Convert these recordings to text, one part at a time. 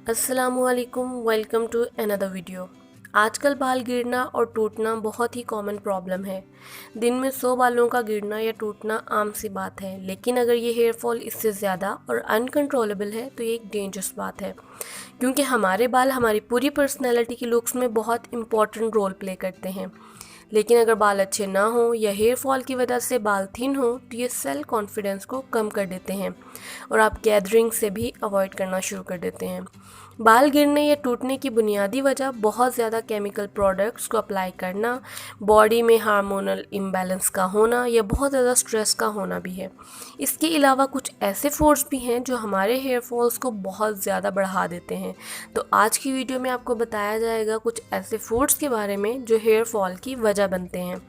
अस्सलामुअलैकुम, welcome to another video. आजकल बाल गिरना और टूटना बहुत ही कॉमन प्रॉब्लम है। दिन में 100 बालों का गिरना या टूटना आम सी बात है, लेकिन अगर ये हेयर फॉल इससे ज़्यादा और अनकंट्रोलेबल है तो ये एक डेंजरस बात है, क्योंकि हमारे बाल हमारी पूरी पर्सनैलिटी की लुक्स में बहुत इंपॉर्टेंट रोल प्ले करते हैं। लेकिन अगर बाल अच्छे ना हो या हेयर फॉल की वजह से बाल थिन हो तो ये सेल्फ कॉन्फिडेंस को कम कर देते हैं और आप गैदरिंग से भी अवॉइड करना शुरू कर देते हैं। बाल गिरने या टूटने की बुनियादी वजह बहुत ज़्यादा केमिकल प्रोडक्ट्स को अप्लाई करना, बॉडी में हार्मोनल इम्बैलेंस का होना या बहुत ज़्यादा स्ट्रेस का होना भी है। इसके अलावा कुछ ऐसे फूड्स भी हैं जो हमारे हेयर फॉल्स को बहुत ज़्यादा बढ़ा देते हैं। तो आज की वीडियो में आपको बताया जाएगा कुछ ऐसे फूड्स के बारे में जो हेयर फॉल की वजह बनते हैं।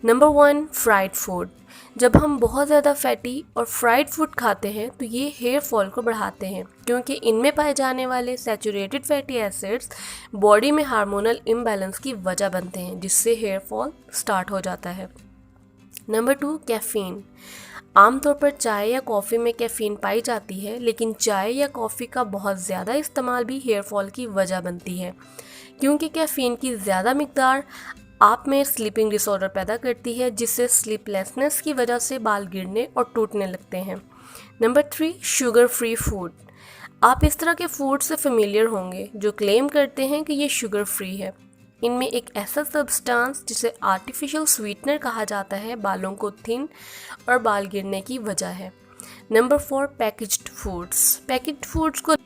Number 1, fried food. जब हम बहुत ज़्यादा फैटी और फ्राइड फूड खाते हैं तो ये हेयर फॉल को बढ़ाते हैं, क्योंकि इनमें पाए जाने वाले सैचुरेटेड फैटी एसिड्स बॉडी में हार्मोनल इम्बैलेंस की वजह बनते हैं, जिससे हेयर फॉल स्टार्ट हो जाता है। Number 2, caffeine. आमतौर पर चाय या कॉफ़ी में कैफ़ीन पाई जाती है, लेकिन चाय या कॉफ़ी का बहुत ज़्यादा इस्तेमाल भी हेयर फॉल की वजह बनती है, क्योंकि कैफ़ीन की ज़्यादा मिकदार आप में स्लीपिंग डिसऑर्डर पैदा करती है, जिससे स्लीपलेसनेस की वजह से बाल गिरने और टूटने लगते हैं। Number 3, sugar free food. आप इस तरह के फूड से फेमिलियर होंगे जो क्लेम करते हैं कि ये शुगर फ्री है। इनमें एक ऐसा सब्सटेंस जिसे आर्टिफिशियल स्वीटनर कहा जाता है बालों को थिन और बाल गिरने की वजह है। Number 4, packaged foods. Packaged foods को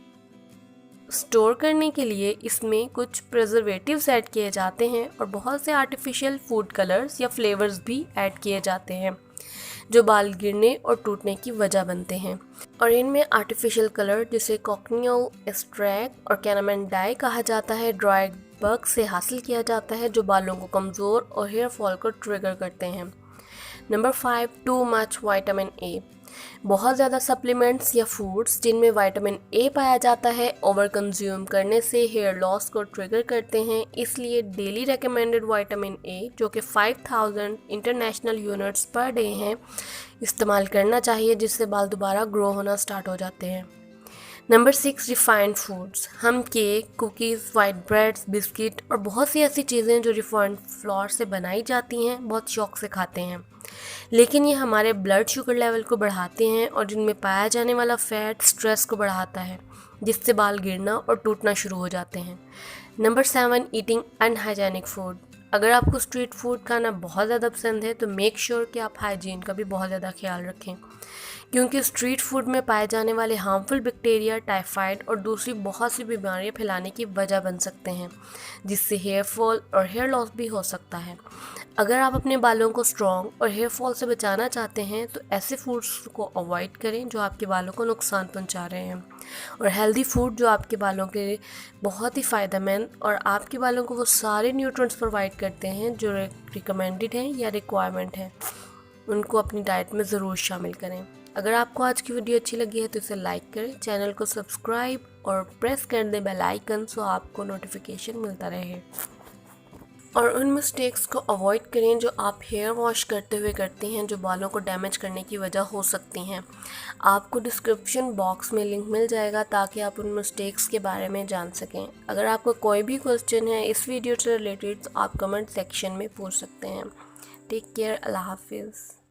स्टोर करने के लिए इसमें कुछ प्रिजर्वेटिव्स ऐड किए जाते हैं और बहुत से आर्टिफिशियल फूड कलर्स या फ्लेवर्स भी ऐड किए जाते हैं जो बाल गिरने और टूटने की वजह बनते हैं। और इनमें आर्टिफिशियल कलर जिसे कॉकनियल एक्सट्रैक्ट और कैनामेन डाई कहा जाता है, ड्राई बग से हासिल किया जाता है, जो बालों को कमज़ोर और हेयर फॉल को ट्रिगर करते हैं। Number 5, too much vitamin A. बहुत ज़्यादा सप्लीमेंट्स या फूड्स जिनमें विटामिन ए पाया जाता है ओवर कंज्यूम करने से हेयर लॉस को ट्रिगर करते हैं। इसलिए डेली रिकमेंडेड विटामिन ए, जो कि 5000 इंटरनेशनल यूनिट्स पर डे हैं, इस्तेमाल करना चाहिए, जिससे बाल दोबारा ग्रो होना स्टार्ट हो जाते हैं। Number 6, refined foods. हम cake, cookies, white breads, biscuit और बहुत सी ऐसी चीज़ें जो रिफाइंड फ्लोर से बनाई जाती हैं बहुत शौक से खाते हैं, लेकिन ये हमारे ब्लड शुगर लेवल को बढ़ाते हैं और जिनमें पाया जाने वाला फ़ैट स्ट्रेस को बढ़ाता है, जिससे बाल गिरना और टूटना शुरू हो जाते हैं। Number 7, eating unhygienic food. अगर आपको स्ट्रीट फूड खाना बहुत ज़्यादा पसंद है तो मेक श्योर कि आप हाइजीन का भी बहुत ज़्यादा ख्याल रखें, क्योंकि स्ट्रीट फूड में पाए जाने वाले हार्मफुल बैक्टीरिया टाइफाइड और दूसरी बहुत सी बीमारियां फैलाने की वजह बन सकते हैं, जिससे हेयर फॉल और हेयर लॉस भी हो सकता है। अगर आप अपने बालों को स्ट्रॉन्ग और हेयर फॉल से बचाना चाहते हैं तो ऐसे फूड्स को अवॉइड करें जो आपके बालों को नुकसान पहुंचा रहे हैं, और हेल्दी फूड जो आपके बालों के बहुत ही फ़ायदेमंद और आपके बालों को वो सारे न्यूट्रिएंट्स प्रोवाइड करते हैं जो रिकमेंडेड हैं या रिक्वायरमेंट है, उनको अपनी डाइट में ज़रूर शामिल करें। अगर आपको आज की वीडियो अच्छी लगी है तो इसे लाइक करें, चैनल को सब्सक्राइब और प्रेस कर दें बेल आइकन, सो आपको नोटिफिकेशन मिलता रहे। और उन मिस्टेक्स को अवॉइड करें जो आप हेयर वॉश करते हुए करते हैं, जो बालों को डैमेज करने की वजह हो सकती हैं। आपको डिस्क्रिप्शन बॉक्स में लिंक मिल जाएगा ताकि आप उन मिस्टेक्स के बारे में जान सकें। अगर आपको कोई भी क्वेश्चन है इस वीडियो से रिलेटेड तो आप कमेंट सेक्शन में पूछ सकते हैं। टेक केयर, अल्लाह हाफिज़।